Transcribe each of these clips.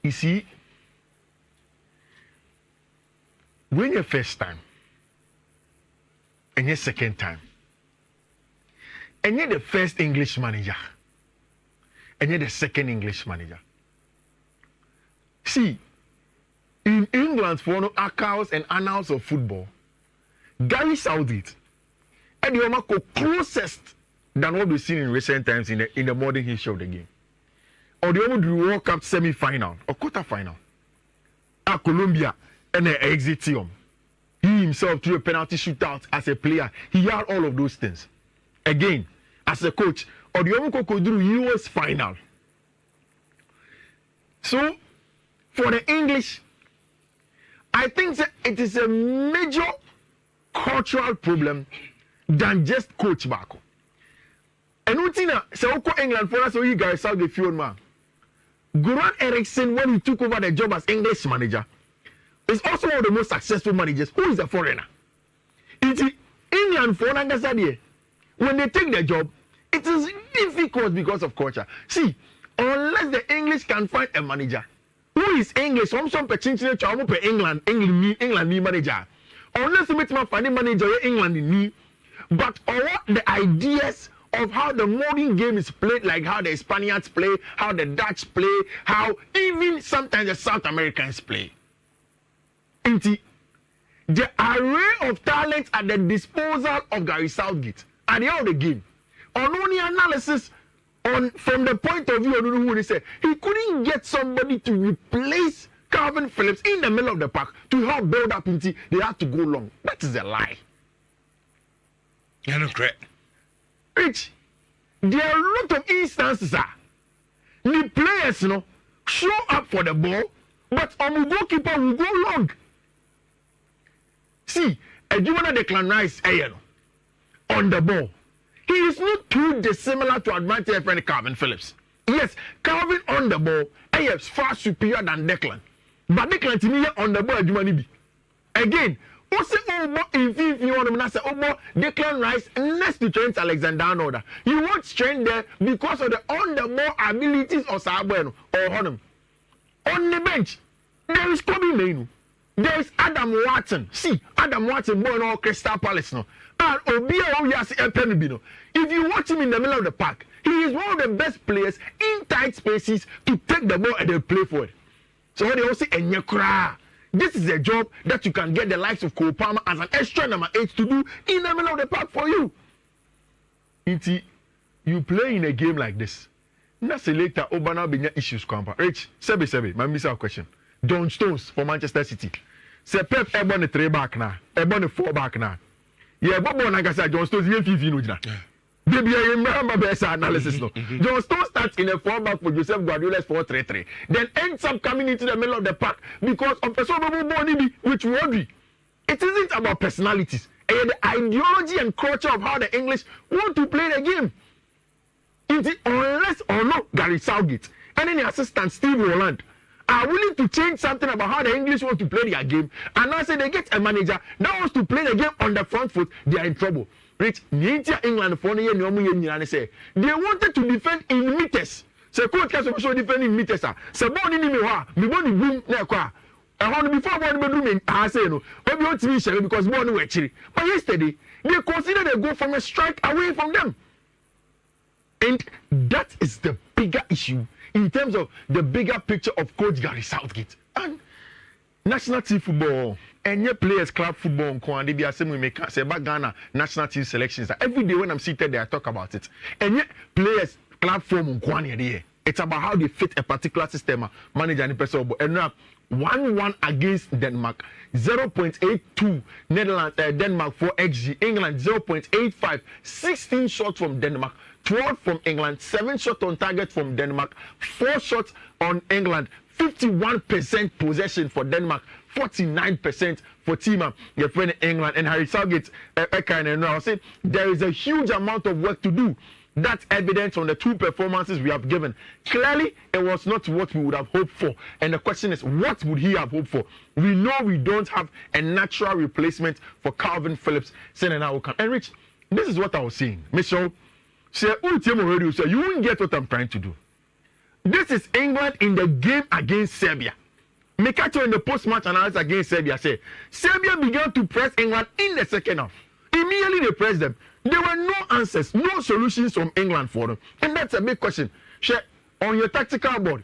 You see, when your first time, and your second time, and you're the first English manager, and you're the second English manager. See, in England, for no accounts and annals of football, Gary Southgate, and the Omako closest than what we've seen in recent times in the modern history of the game. Or the World Cup semi-final or quarter-final at Colombia and the exit team. He himself threw a penalty shootout as a player. He had all of those things. Again, as a coach, or the Omako could do US final. So, for the English, I think that it is a major cultural problem than just coach Bako. And what thing so England for us, so you guys saw the field man. Goran Eriksson, when he took over the job as English manager, is also one of the most successful managers. Who is a foreigner? It's England for Nangasadi. When they take the job, it is difficult because of culture. See, unless the English can find a manager who is English, some pechinchine chamu pe England manager. Unless you meet my funny manager England in me, but all the ideas of how the modern game is played, like how the Spaniards play, how the Dutch play, how even sometimes the South Americans play. The array of talents at the disposal of Gary Southgate at the end of the game. On only analysis from the point of view of who they say he couldn't get somebody to replace Calvin Phillips in the middle of the park to help build up into they have to go long. That is a lie. You're not correct. Rich, there are a lot of instances the players show up for the ball, but the goalkeeper will go long. See, a Jumana Declan Rice on the ball. He is not too dissimilar to advantage friend Calvin Phillips. Yes, Calvin on the ball is far superior than Declan. But Declan to me on the ball Jumani be. Again, also in Fiifi-Manfred, Declan Rice next to Trent Alexander-Arnold. You want Trent there because of the on the ball abilities of Sabueno or Honum. On the bench, there is Kobe Mainu. There is Adam Watson. See, Adam Watson born all Crystal Palace now. And if you watch him in the middle of the park, he is one of the best players in tight spaces to take the ball and then play for it. So what they also say, this is a job that you can get the likes of Cole Palmer as an extra number 8 to do in the middle of the park for you. You play in a game like this. Now selector Obana Binya issues camp. Rich, Sebe, my miss out question. John Stones for Manchester City. Say Pep ebon the 3 back now, ebon the 4 back now. Yeah, but when I say John Stones, you Fiifi no jina. Baby, I remember best analysis no. John Stones starts in a 4 back for Joseph Guardiola's 4-3-3. Then ends up coming into the middle of the park because of personal body which worry. It isn't about personalities. And the ideology and culture of how the English want to play the game. Unless or not Gary Southgate and then the assistant Steve Rowland are willing to change something about how the English want to play their game, and now say they get a manager that wants to play the game on the front foot, they are in trouble. Rich, England for say they wanted to defend in meters. So coach can show defend in meters. So born in me boom na before born bedroom I say no. Maybe want to be because born were chiri. But yesterday they considered they go from a strike away from them. And that is the bigger issue in terms of the bigger picture of Coach Gary Southgate. And national team football, and your players club football, and they be asking we make say about Ghana national team selections. Every day when I'm seated there, I talk about it. And yet players club form on it's about how they fit a particular system, manager and person. And now 1-1 against Denmark, 0.82 Netherlands, Denmark 4 XG, England 0.85, 16 shots from Denmark, 12 from England, 7 shots on target from Denmark, 4 shots on England, 51% possession for Denmark, 49% for Team your friend England. And Harry Southgate, I say there is a huge amount of work to do. That's evidence on the 2 performances we have given. Clearly, it was not what we would have hoped for. And the question is, what would he have hoped for? We know we don't have a natural replacement for Calvin Phillips. And Rich, this is what I was saying. Michelle, say, you won't get what I'm trying to do. This is England in the game against Serbia. Mekacho in the post-match analysis against Serbia said, Serbia began to press England in the second half. Immediately they pressed them. There were no answers, no solutions from England for them. And that's a big question. Share on your tactical board.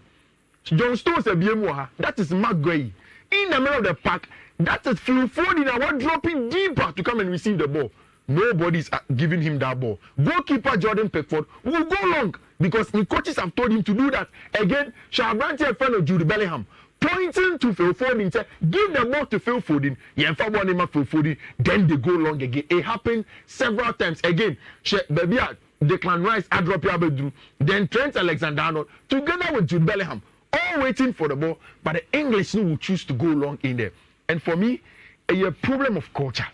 John Stones a BMWA, that is Mark Gray. In the middle of the pack, that is Fiifi-Manfred dropping deeper to come and receive the ball. Nobody's giving him that ball. Goalkeeper Jordan Pickford will go long because the coaches have told him to do that. Again, Shabranti, a friend of Jude Bellingham, pointing to Fiifi-Manfred, say, give the ball to Fiifi-Manfred, then they go long again. It happened several times. Again, Declan Rice, Adrop Yabedru, then Trent Alexander-Arnold, together with Jude Bellingham, all waiting for the ball, but the English will choose to go long in there. And for me, a problem of culture.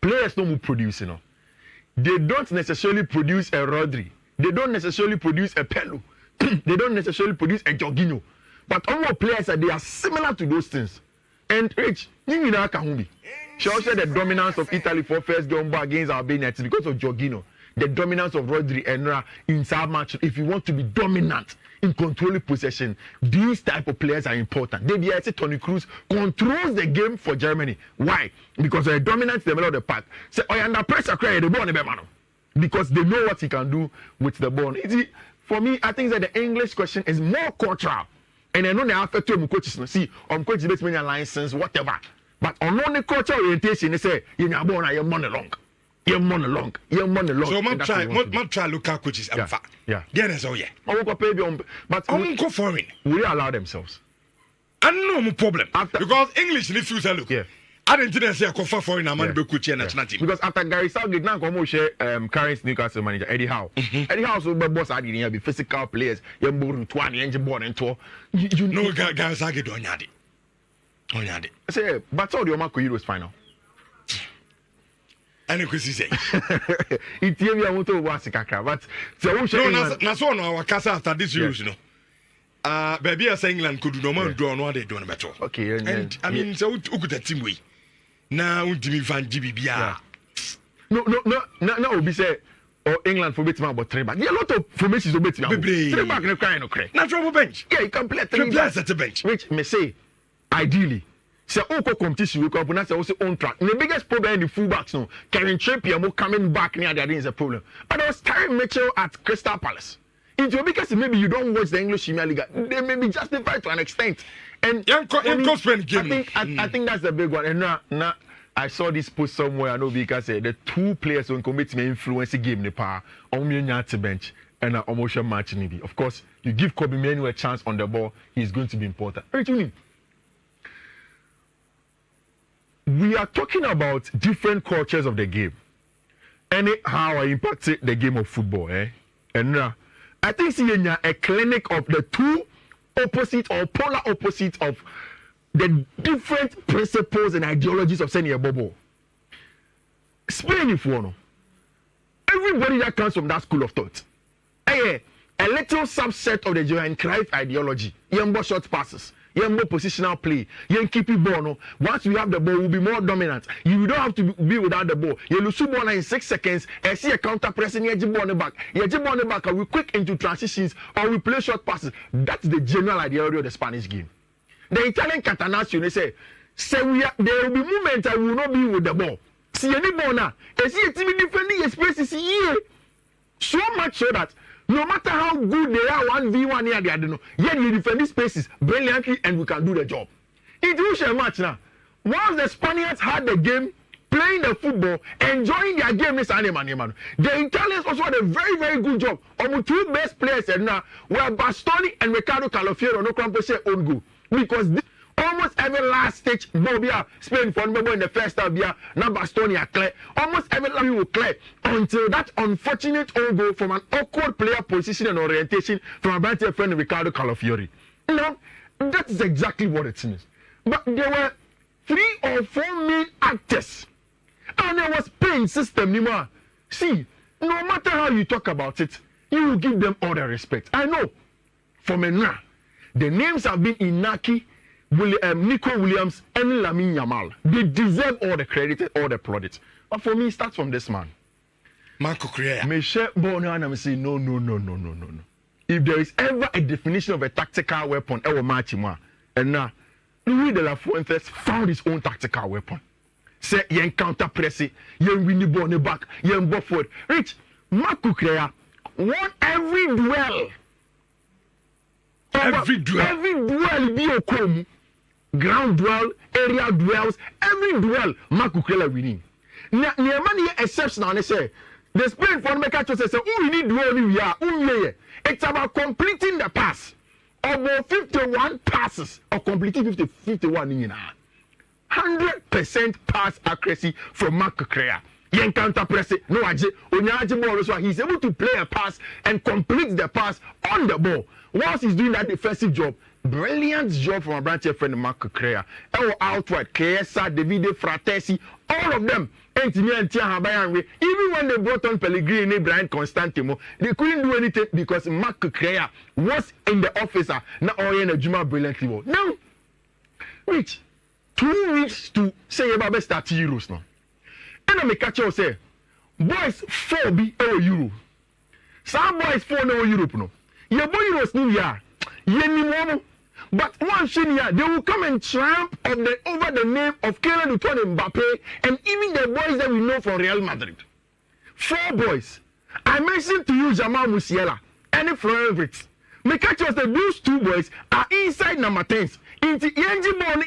Players don't produce, They don't necessarily produce a Rodri. They don't necessarily produce a Pelu. They don't necessarily produce a Jorginho. But all players they are similar to those things. And Rich, she also said the dominance of Italy for first game against Albania it's because of Jorginho. The dominance of Rodri and Ra in some match. If you want to be dominant in controlling possession, these type of players are important. Toni Kroos controls the game for Germany. Why? Because they're dominant in the middle of the pack. So under pressure, the ball because they know what he can do with the ball. For me, I think that the English question is more cultural. And I know they have to coaches see coaches based on license, whatever. But on the cultural orientation, they say you're born you're money long. You're money long. So man try local coaches yeah. So yeah. But go foreign. Will they allow themselves? I no problem. Because English refuse to look. Yeah. I didn't say I go for foreign man be coach national team. Because after Gary Southgate now come share current Newcastle manager Eddie Howe. Eddie Howe so boss I didn't be physical players. You born 20 engine born and tour. You know Gary Southgate onyade. I say but all the Omako Euros final. And you say it you want to watch kakra but so na so no our casa after this Euros you know. Baby as England could do no man do no they do better. Okay and I mean so who could that team way. Now Jimmy Van GBBR. No obi say or England for beat about 3 back. There are a lot of formations to beat 3 back no cry no cry. Natural bench. Yeah, you can play 3 players at the bench. Which may say ideally say oko competition we can put say also on track. The biggest problem in the fullbacks no Kevin Trippier mo coming back near the is a problem. But there was Terry Mitchell at Crystal Palace. Because maybe you don't watch the English Premier League, they may be justified to an extent. And I think that's the big one. And now I saw this post somewhere. I know because the 2 players who commit me influence the game the power on me to bench and an emotion match maybe. Of course, you give Kobe Manu a chance on the ball, he's going to be important. We are talking about different cultures of the game and how I impacted the game of football. And I think seeing a clinic of the 2 opposite or polar opposites of the different principles and ideologies of Senior Bobo. Spain, if you know, everybody that comes from that school of thought, a little subset of the Johan Cruyff ideology, Yambo short passes, Yambo positional play, Yan keep it ball. Once you have the ball, will be more dominant. You don't have to be without the ball. You lose ball in 6 seconds and see a counter pressing your ball on the back. Your ball on the back, we quick into transitions or we play short passes. That's the general ideology of the Spanish game. The Italian Catanaccio, they say there will be moments I will not be with the ball. See any ball now, and see a team defending a space here. So much so that no matter how good they are 1v1 here, they don't know. Yet you defend these spaces brilliantly and we can do the job. It was a match now. Once the Spaniards had the game, playing the football, enjoying their game, the Italians also had a very, very good job. Our 2 best players now were Bastoni and Ricardo Calafiero, no crumple say own goal. Because almost every last stage, Bobia, Spain for in the first half, now Bastoni are clear. Almost every last will clear until that unfortunate own goal from an awkward player position and orientation from a brand friend Ricardo Calafiori. Now, that's exactly what it is. But there were 3 or 4 main actors. And there was Spain system, Nima. See, no matter how you talk about it, you will give them all the respect. I know, for Menra, the names have been Inaki, Nico Williams, and Lamine Yamal. They deserve all the credit, all the plaudits. But for me, it starts from this man. Marco Correa. Michel Bono and I'm saying, no. if there is ever a definition of a tactical weapon, ever match him, and now Louis de la Fuentes found his own tactical weapon. Say yen counter press it, yen win the ball in the back, yen ball forward. Rich Marco Crea won every duel. Every duel be a come. Ground duel, area duels, every duel Marco Crea winning. Now, many exceptional, they say the Spain for make say, oh, we need duel, we are, it's about completing the pass. About 51 passes or completing 51 in 100% pass accuracy from Marco Crea. Yen counter press it, no aje, onyaje ball so he's able to play a pass and complete the pass on the ball. Whilst he's doing that defensive job, brilliant job from our branch friend Marco Crea. Ewo outright, Kesa, Davide Fratesi, all of them. Even when they brought on Pellegrini, Brian Constantino, they couldn't do anything because Marco Crea was in the officer. Now, all Juma brilliantly well. Now, Rich, 2 weeks to say about best at Euros now. And I make catch you say, boys 4 be Euro. Some boys 4 no Europe no. Your boy Euros new year. Ye but one senior, they will come and tramp over the name of Kylian Mbappe and even the boys that we know from Real Madrid. 4 boys. I mentioned to you Jamal Musiala and Florian Wirtz. Make catch us that those 2 boys are inside number 10s. Into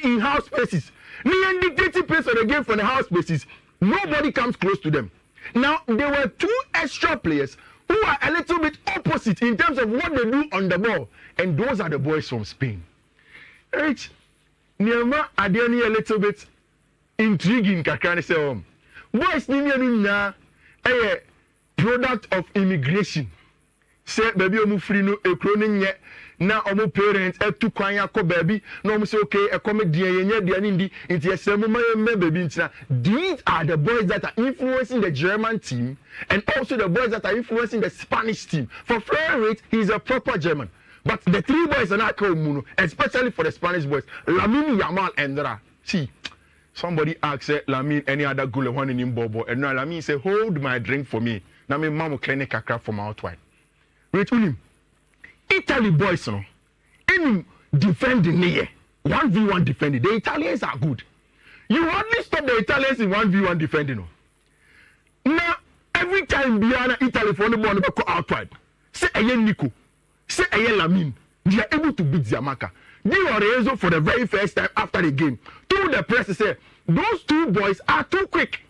in house spaces. Near dictating place of the game for the house spaces. Nobody comes close to them. Now, there were 2 extra players who are a little bit opposite in terms of what they do on the ball. And those are the boys from Spain. Rich, Niama Adeni a little bit intriguing kakani say boys ni a product of immigration. Say baby omu free no ekro ni nye na omu parents etu kwan yakọ baby na omu say okay e come dia nye dia ni ndi nti esem ma baby ntina. These are the boys that are influencing the German team and also the boys that are influencing the Spanish team. For Florian Wirtz, he's a proper German. But the 3 boys are not coming, especially for the Spanish boys. Lamine Yamal and Dra. See, somebody asked Lamine any other goal one in Bobo, and now Lamine say, hold my drink for me. Now me mama clinic kakra from outside. Wait, William. Italy boys, no. Any defending here, 1v1 defending. The Italians are good. You hardly stop the Italians in 1v1 defending. No. Now every time Biana Italy for the ball go outside. Say again Nico. Say Lamine, they are able to beat Zamaka. They were raised for the very first time after the game. To the press say those 2 boys are too quick.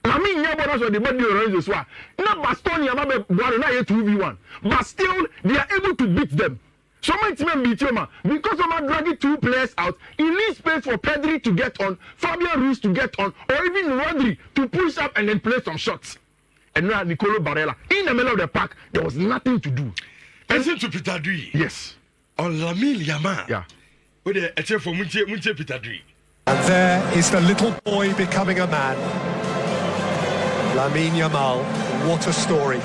Lamine Yabonas or the body raised as well. Not Bastoni Yamabe Guarana 2v1. But still they are able to beat them. So many team beat you because of dragging 2 players out. It leaves space for Pedri to get on, Fabian Ruiz to get on, or even Rodri to push up and then play some shots. And now Nicolo Barella in the middle of the park, there was nothing to do. Listen to Peter Dui. Yes. On Lamine Yamal. Yeah. With a chef for Munche Peter Dui. And there is the little boy becoming a man. Lamine Yamal, what a story.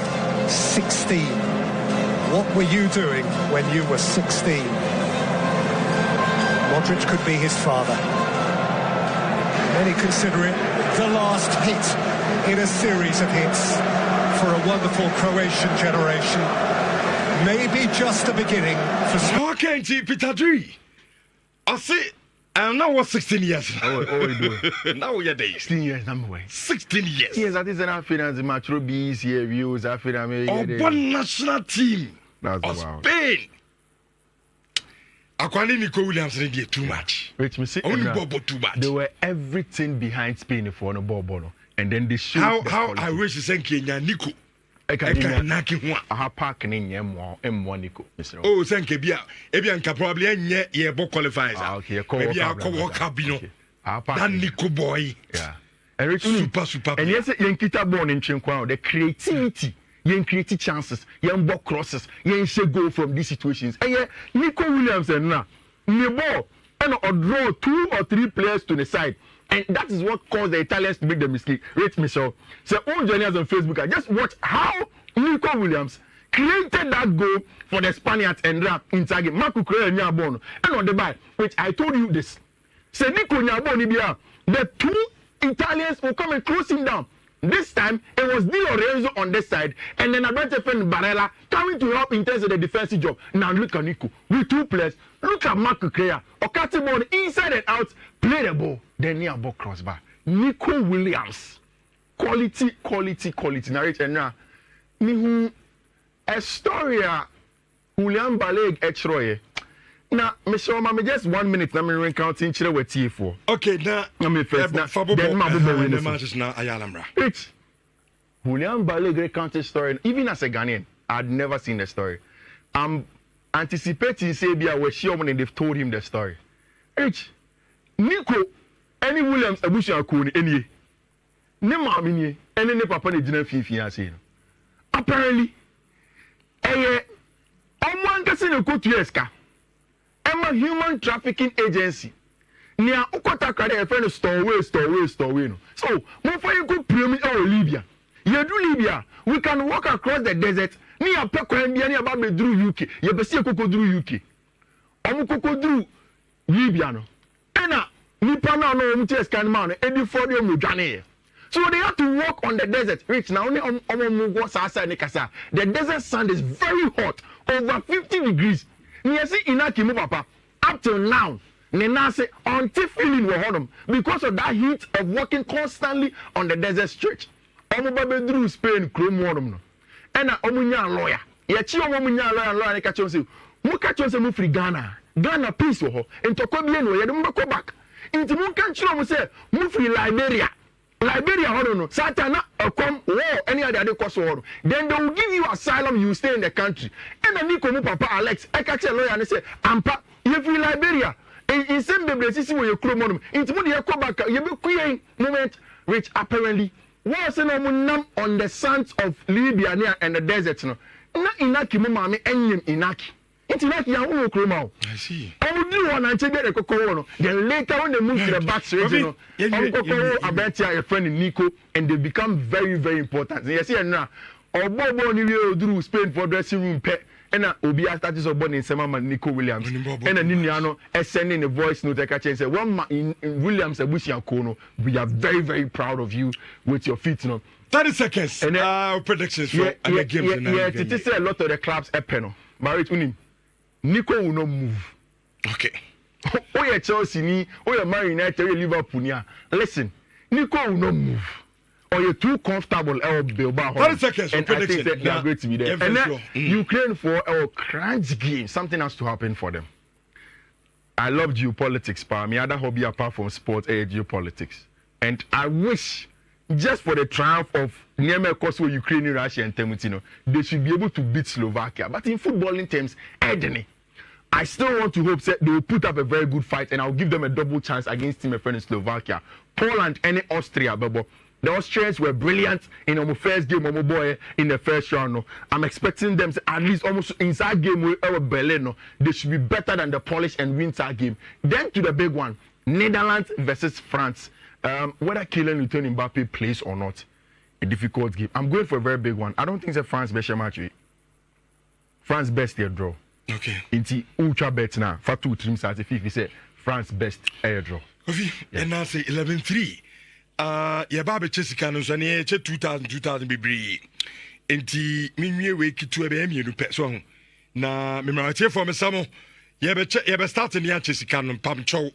16. What were you doing when you were 16? Modric could be his father. Many consider it the last hit in a series of hits for a wonderful Croatian generation. Maybe just the beginning for some. Okay, Peter Dui. I see. I'm now 16 years. Oh, you now you're there. 16 years, I'm away. 16 years. Yes, that is an finance match. Rubis, here, views, one national team of Spain. Akwani Nico Williams did too much. Wait, me see. Only Bobo too much. They were everything behind Spain for no ball, and then they showed. How I wish you sent Kenya Nico. I have park in M1 Nico. Oh, thank you. Ebia probably any year qualifies. Okay, maybe I'll call Cabino. That Nico boy. Yeah. Super. And yes, Yankita born in Chinkwan, the creativity, yen create chances, yen ball crosses, yen should go from these situations. And yeah, Nico Williams and now, ball and or draw 2 or 3 players to the side. And that is what caused the Italians to make the mistake. Rate me so. So all journalists on Facebook, I just watch how Nico Williams created that goal for the Spaniards and in target. Marco Crea and Nyabon. And on the back, which I told you this. So Nico Nyabon, the 2 Italians will come and close him down. This time, it was Di Lorenzo on this side, and then Abrante friend Barella coming to help in terms of the defensive job. Now look at Nico with 2 players. Look at Mark Okrea. Okati ball inside and out, play the ball, then near ball crossbar. Nico Williams, quality. Narrate and now, a story. William Baleg Etroye. Now, Michelle, I'm just 1 minute. I'm going to count in Chile with T4. Okay, now, I'm going to the matches now. Ayalambra. It's William Baleg counted story. Even as a Ghanaian, I'd never seen the story. I'm anticipating Sabia where she when they've told him the story. It's Nico, any Williams, Abusha Kuni, any. Nema Mini, any papa ne Jina Fiifi-Manfred. Apparently, Oman kasino ko tueska. Emma human trafficking agency. Nia ukota kade e friend store way no. So, mo fa you go premium Libya. You do Libya, we can walk across the desert. Ni apẹ kwan bia ni aba be through UK. You be see koko through UK. Omo koko through Libya no. Ena nipa na no omo tueska no ma no edi for dem no dwane. So they have to walk on the desert. Rich now only the desert sand is very hot, over 50 degrees. Niasi inaki mu papa. Up till now, Nenase until feeling we because of that heat of walking constantly on the desert stretch. Omo babe through Spain chrome wonum no. Ena omo nya lawyer. Ye chi omo nya lawyer ne ka chonse. Mu ka chonse mu free Ghana. Ghana peace wo ho. Ntokwa bie no ye de mu go back. Nti mu kan chiro mu say mu free Liberia. Liberia, hold on. Satana, come war any other course order. Then they will give you asylum. You stay in the country. And then Nico, Papa Alex, I catch a lawyer and say, "Ampa, you feel Liberia." In same baby, see where you come on. Into what you come back. You be queering moment. Which apparently was on the sands of Libya near and the desert. No, na inaki mama me enyim inaki. Inaki ya uno kroma. I see. I would do one and take the cocoa. Then later when they move to the back region, Abetia a friend in Nico, and they become very, very important. Yes, now or Bobo Nilio Spain for dressing room pet. And Obia status of born in Semama Nico Williams. And a Niniano sending a voice note and say, "One in Williams Abusia Kono, we are very, very proud of you with your feet." 30 seconds. And predictions for the games. Yeah, it is a lot of the clubs a penal. But it's winning. Nico will not move. Okay. Oh, yeah, Chelsea, oh, yeah, Man United, oh, Liverpool. Listen, Nico will not move. Or you're too comfortable. 30 seconds. And I think that they are great to be there. And then Ukraine for a crunch game. Something has to happen for them. I love geopolitics, pa. My other hobby apart from sports is geopolitics. And I wish, just for the triumph of Niamey Kosovo, Ukraine, Russia, and Temutino, they should be able to beat Slovakia. But in footballing terms, Edney, I still want to hope that they will put up a very good fight, and I'll give them a double chance against Team Friend in Slovakia, Poland, and Austria. But the Austrians were brilliant in our first game, our boy in the first round. No. I'm expecting them to, at least almost inside game with Berlin. No. They should be better than the Polish and winter game. Then to the big one, Netherlands versus France. Whether Kylian Mbappe plays or not, a difficult game. I'm going for a very big one. I don't think it's a France best match. France best their draw. Okay. Inti ultra bet now. For 2 teams as if he said France best air draw. Okay. And now say 11-3. Yeah, Baba Chessica no so near 2000 be. Inti minwe wake to a BM you pet song. Na memorate for me samo. Yeah, but start in the Chessica and Pam Chow.